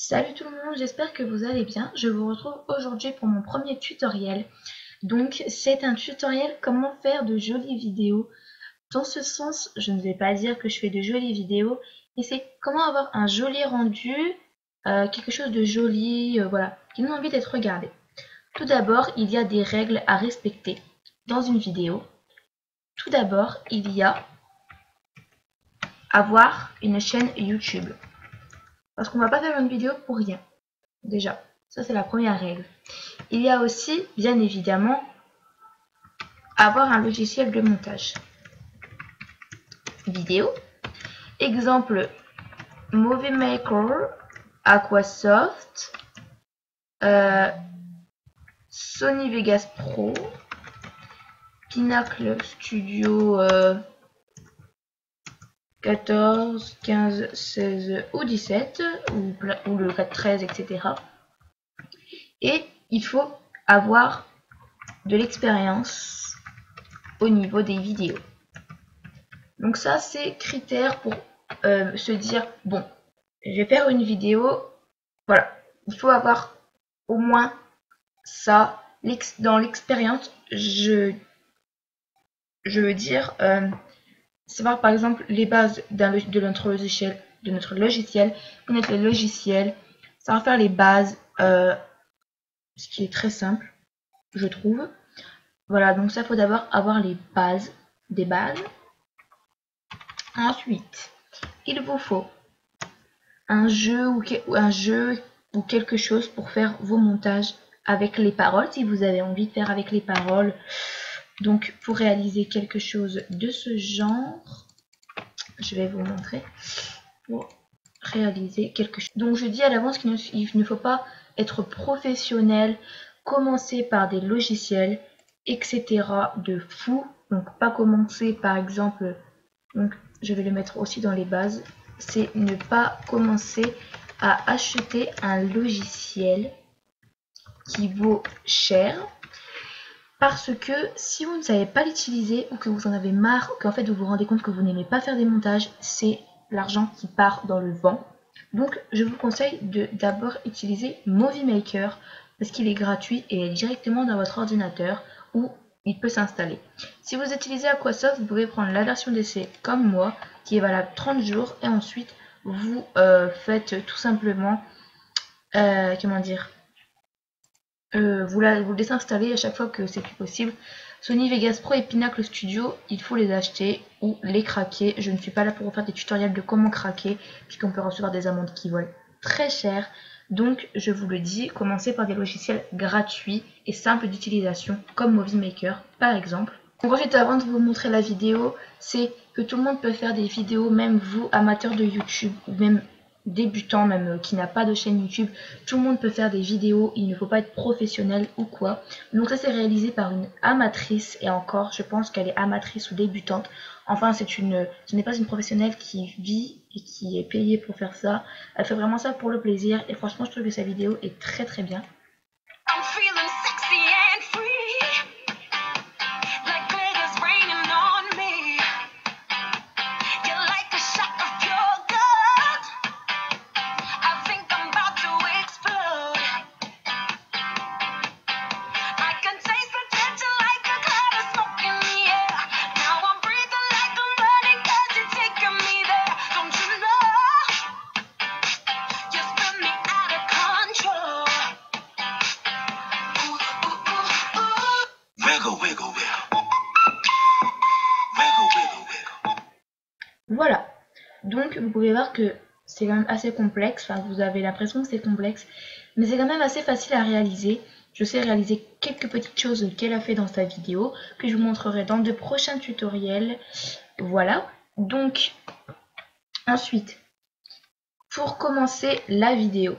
Salut tout le monde, j'espère que vous allez bien. Je vous retrouve aujourd'hui pour mon premier tutoriel. Donc c'est un tutoriel comment faire de jolies vidéos. Dans ce sens, je ne vais pas dire que je fais de jolies vidéos, mais c'est comment avoir un joli rendu, quelque chose de joli, voilà, qui donne envie d'être regardé. Tout d'abord, il y a des règles à respecter dans une vidéo. Tout d'abord, il y a avoir une chaîne YouTube. Parce qu'on ne va pas faire une vidéo pour rien. Déjà, ça c'est la première règle. Il y a aussi, bien évidemment, avoir un logiciel de montage vidéo. Exemple, Movie Maker, Aquasoft, Sony Vegas Pro, Pinnacle Studio 14, 15, 16 ou 17, ou le 413, etc. Et il faut avoir de l'expérience au niveau des vidéos. Donc ça, c'est critère pour se dire, bon, je vais faire une vidéo, voilà, il faut avoir au moins ça. Dans l'expérience, je veux dire, savoir par exemple les bases de notre logiciel, connaître le logiciel, savoir faire les bases, ce qui est très simple, je trouve. Voilà, donc ça, il faut d'abord avoir les bases, des bases. Ensuite, il vous faut un jeu ou quelque chose pour faire vos montages avec les paroles, si vous avez envie de faire avec les paroles. Donc, pour réaliser quelque chose de ce genre, je vais vous montrer. Pour réaliser quelque chose. Donc, je dis à l'avance qu'il ne faut pas être professionnel, commencer par des logiciels, etc. de fou. Donc, pas commencer par exemple, donc je vais le mettre aussi dans les bases, c'est ne pas commencer à acheter un logiciel qui vaut cher, parce que si vous ne savez pas l'utiliser ou que vous en avez marre, qu'en fait vous vous rendez compte que vous n'aimez pas faire des montages, c'est l'argent qui part dans le vent. Donc je vous conseille de d'abord utiliser Movie Maker parce qu'il est gratuit et est directement dans votre ordinateur où il peut s'installer. Si vous utilisez Aquasoft, vous pouvez prendre la version d'essai comme moi qui est valable 30 jours et ensuite vous faites tout simplement comment dire, vous le désinstallez à chaque fois que c'est plus possible. Sony Vegas Pro et Pinnacle Studio, il faut les acheter ou les craquer. Je ne suis pas là pour vous faire des tutoriels de comment craquer, puisqu'on peut recevoir des amendes qui volent très cher. Donc, je vous le dis, commencez par des logiciels gratuits et simples d'utilisation, comme Movie Maker, par exemple. Donc ensuite, avant de vous montrer la vidéo, c'est que tout le monde peut faire des vidéos, même vous, amateurs de YouTube, ou même débutant, même qui n'a pas de chaîne YouTube, tout le monde peut faire des vidéos, il ne faut pas être professionnel ou quoi. Donc ça, c'est réalisé par une amatrice, et encore, je pense qu'elle est amatrice ou débutante. Enfin, ce n'est pas une professionnelle qui vit et qui est payée pour faire ça. Elle fait vraiment ça pour le plaisir, et franchement, je trouve que sa vidéo est très très bien. Voilà, donc vous pouvez voir que c'est quand même assez complexe, enfin vous avez l'impression que c'est complexe, mais c'est quand même assez facile à réaliser. Je sais réaliser quelques petites choses qu'elle a fait dans sa vidéo, que je vous montrerai dans de prochains tutoriels. Voilà, donc ensuite, pour commencer la vidéo,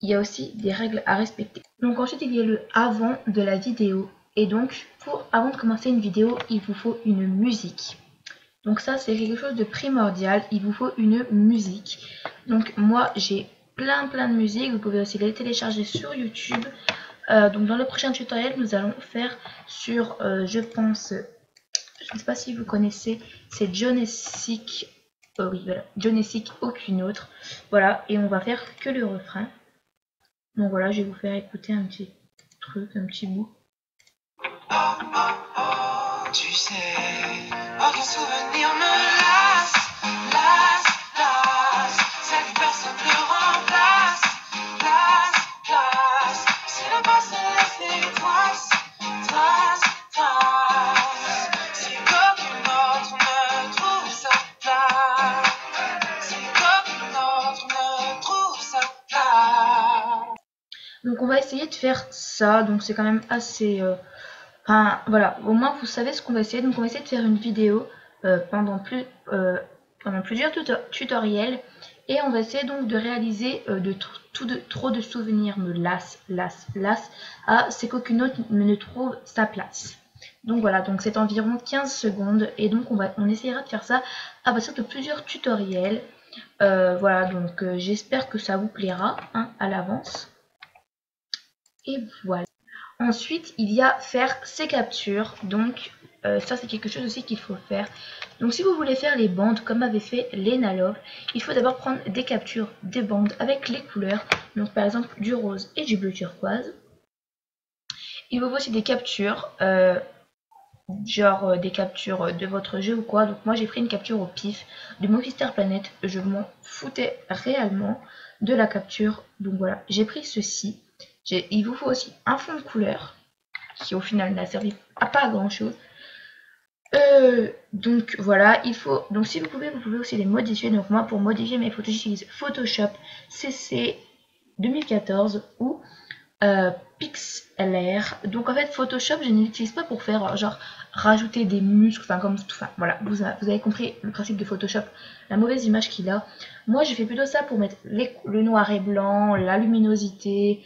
il y a aussi des règles à respecter. Donc ensuite, il y a le avant de la vidéo, et donc avant de commencer une vidéo, il vous faut une musique. Donc ça, c'est quelque chose de primordial, il vous faut une musique. Donc moi, j'ai plein de musiques, vous pouvez aussi les télécharger sur YouTube. Donc dans le prochain tutoriel, nous allons faire sur, je pense, je ne sais pas si vous connaissez, c'est Jonesik Oui, voilà, John est sick, aucune autre. Voilà, et on va faire que le refrain. Donc voilà, je vais vous faire écouter un petit truc, un petit bout. Tu sais, aucun souvenir me lasse, lasse, lasse. Cette personne te remplace, place, place. C'est le passé laisser trace, trace, trace. Si aucun autre ne trouve sa place, si aucun autre ne trouve sa place. Donc on va essayer de faire ça, donc c'est quand même assez... Enfin voilà, au moins vous savez ce qu'on va essayer. Donc on va essayer de faire une vidéo pendant plusieurs tutoriels. Et on va essayer donc de réaliser trop de souvenirs me lasse, c'est qu'aucune autre ne trouve sa place. Donc voilà, donc c'est environ 15 secondes. Et donc on essaiera de faire ça à partir de plusieurs tutoriels. Voilà, donc j'espère que ça vous plaira hein, à l'avance. Et voilà. Ensuite, il y a faire ses captures. Donc, ça, c'est quelque chose aussi qu'il faut faire. Donc, si vous voulez faire les bandes comme avait fait Lena Love, il faut d'abord prendre des captures des bandes avec les couleurs. Donc, par exemple, du rose et du bleu turquoise. Il vous faut aussi des captures, genre des captures de votre jeu ou quoi. Donc, moi, j'ai pris une capture au pif de Movistar Planet. Je m'en foutais réellement de la capture. Donc, voilà, j'ai pris ceci. Il vous faut aussi un fond de couleur qui au final n'a servi à pas grand chose. Donc voilà, donc si vous pouvez aussi les modifier. Donc moi pour modifier mes photos j'utilise Photoshop CC 2014 ou PixLR. Donc en fait Photoshop je ne l'utilise pas pour faire genre rajouter des muscles, voilà, vous avez compris le principe de Photoshop, la mauvaise image qu'il a. Moi je fais plutôt ça pour mettre le noir et blanc, la luminosité,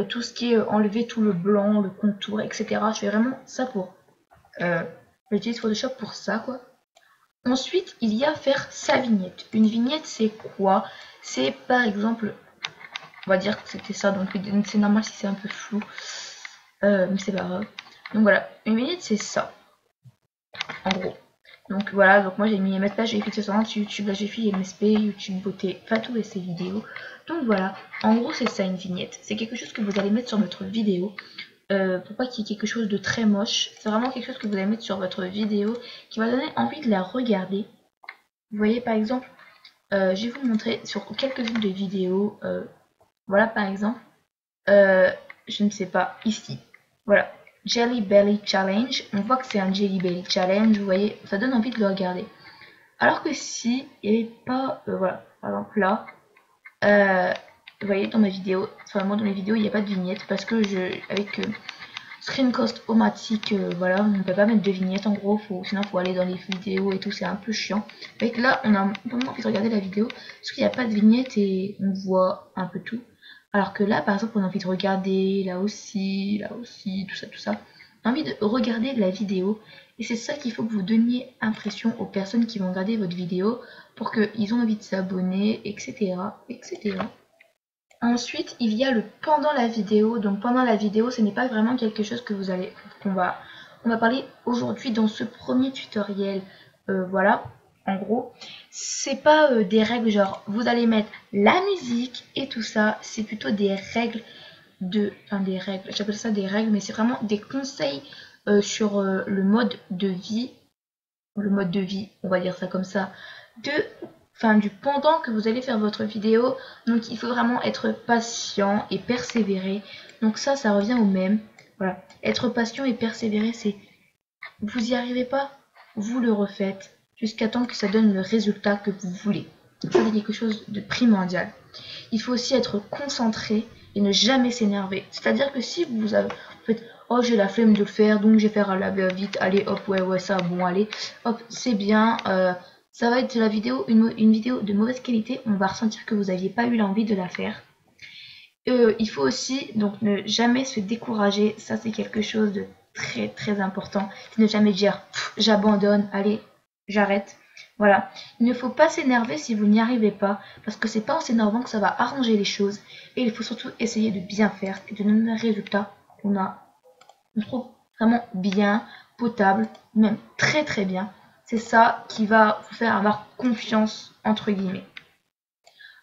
tout ce qui est enlever tout le blanc, le contour, etc. Je fais vraiment ça pour j'utilise Photoshop pour ça quoi. Ensuite il y a faire sa vignette. Une vignette c'est quoi? C'est par exemple, on va dire que c'était ça, donc c'est normal si c'est un peu flou, mais c'est pas grave. Donc voilà, une vignette c'est ça, en gros. Donc voilà, donc moi j'ai mis mes pages, j'ai fait sur YouTube, là j'ai fait MSP, YouTube Beauté, Fatou et ses vidéos. Donc voilà, en gros c'est ça une vignette. C'est quelque chose que vous allez mettre sur votre vidéo. Pour pas qu'il y ait quelque chose de très moche. C'est vraiment quelque chose que vous allez mettre sur votre vidéo qui va donner envie de la regarder. Vous voyez par exemple, je vais vous montrer sur quelques-unes de vidéos. Voilà par exemple, je ne sais pas, ici. Voilà, Jelly Belly Challenge. On voit que c'est un Jelly Belly Challenge, vous voyez, ça donne envie de le regarder. Alors que si il n'y avait pas, voilà, par exemple là, vous voyez dans ma vidéo, enfin moi dans les vidéos il n'y a pas de vignette parce que avec Screencast-O-Matic, voilà, on ne peut pas mettre de vignette en gros, sinon il faut aller dans les vidéos et tout, c'est un peu chiant. Avec là, on a vraiment envie de regarder la vidéo parce qu'il n'y a pas de vignette et on voit un peu tout. Alors que là, par exemple, on a envie de regarder là aussi, tout ça. On a envie de regarder la vidéo et c'est ça qu'il faut que vous donniez impression aux personnes qui vont regarder votre vidéo pour qu'ils aient envie de s'abonner, etc., etc. Ensuite, il y a le pendant la vidéo. Donc pendant la vidéo, ce n'est pas vraiment quelque chose que on va parler aujourd'hui dans ce premier tutoriel. Voilà, en gros, c'est pas des règles genre vous allez mettre la musique et tout ça. C'est plutôt des règles des règles. J'appelle ça des règles, mais c'est vraiment des conseils sur le mode de vie, on va dire ça comme ça, du pendant que vous allez faire votre vidéo. Donc il faut vraiment être patient et persévérer. Donc ça revient au même. Voilà, être patient et persévérer, c'est vous y arrivez pas, vous le refaites jusqu'à temps que ça donne le résultat que vous voulez. Ça c'est quelque chose de primordial. Il faut aussi être concentré et ne jamais s'énerver. C'est-à-dire que si vous faites oh j'ai la flemme de le faire donc je vais faire à la vite, allez hop ouais ça bon allez hop c'est bien, ça va être la vidéo une vidéo de mauvaise qualité, on va ressentir que vous n'aviez pas eu l'envie de la faire. Il faut aussi donc ne jamais se décourager, ça c'est quelque chose de très très important. Ne jamais dire j'abandonne, allez j'arrête. Voilà, il ne faut pas s'énerver si vous n'y arrivez pas, parce que c'est pas en s'énervant que ça va arranger les choses. Et il faut surtout essayer de bien faire et de donner un résultat qu'on trouve vraiment bien, potable, même très très bien. c'est ça qui va vous faire avoir confiance entre guillemets.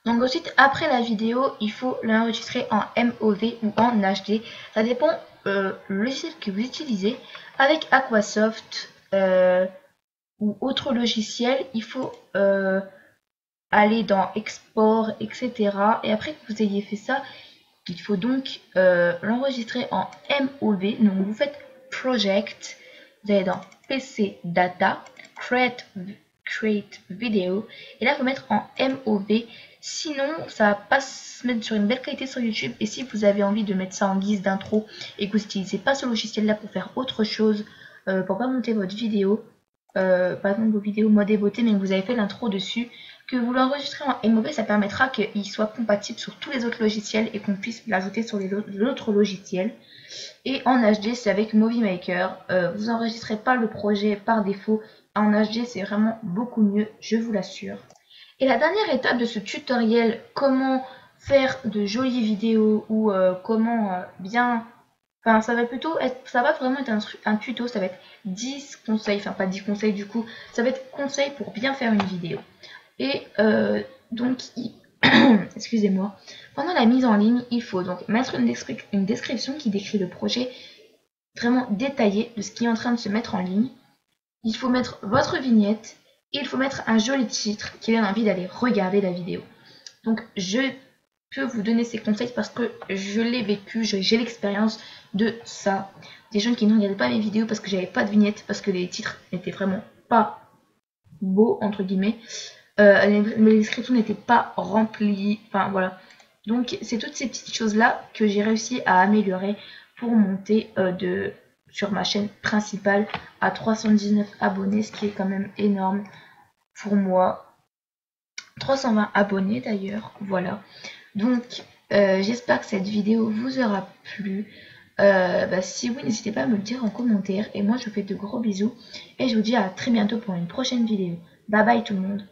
Donc ensuite, après la vidéo, il faut l'enregistrer en MOV ou en HD. Ça dépend le logiciel que vous utilisez. Avec Aquasoft ou autre logiciel, il faut aller dans Export, etc. Et après que vous ayez fait ça, il faut donc l'enregistrer en MOV. Donc vous faites Project, vous allez dans PC Data, Create Video. Et là, il faut mettre en MOV. Sinon, ça va pas se mettre sur une belle qualité sur YouTube. Et si vous avez envie de mettre ça en guise d'intro et que vous n'utilisez pas ce logiciel-là pour faire autre chose, pour pas monter votre vidéo, par exemple vos vidéos mode et beauté, mais que vous avez fait l'intro dessus, que vous l'enregistrez en MOV, ça permettra qu'il soit compatible sur tous les autres logiciels et qu'on puisse l'ajouter sur les autres logiciels. Et en HD, c'est avec Movie Maker. Vous n'enregistrez pas le projet par défaut. En HD, c'est vraiment beaucoup mieux, je vous l'assure. Et la dernière étape de ce tutoriel, comment faire de jolies vidéos ou comment bien... Enfin, ça va plutôt être, ça va vraiment être un tuto, ça va être 10 conseils, enfin pas 10 conseils du coup, ça va être conseils pour bien faire une vidéo. Et donc, excusez-moi, pendant la mise en ligne, il faut donc mettre une description qui décrit le projet vraiment détaillé de ce qui est en train de se mettre en ligne. Il faut mettre votre vignette et il faut mettre un joli titre qui donne envie d'aller regarder la vidéo. Donc, je peux vous donner ces conseils parce que je l'ai vécu, j'ai l'expérience de ça. Des gens qui ne regardaient pas mes vidéos parce que j'avais pas de vignette, parce que les titres n'étaient vraiment pas beaux, entre guillemets. Les descriptions n'étaient pas remplies, enfin voilà. Donc c'est toutes ces petites choses là que j'ai réussi à améliorer pour monter sur ma chaîne principale à 319 abonnés, ce qui est quand même énorme pour moi. 320 abonnés d'ailleurs, voilà. Donc j'espère que cette vidéo vous aura plu. Si oui, n'hésitez pas à me le dire en commentaire. Et moi je vous fais de gros bisous et je vous dis à très bientôt pour une prochaine vidéo. Bye bye tout le monde.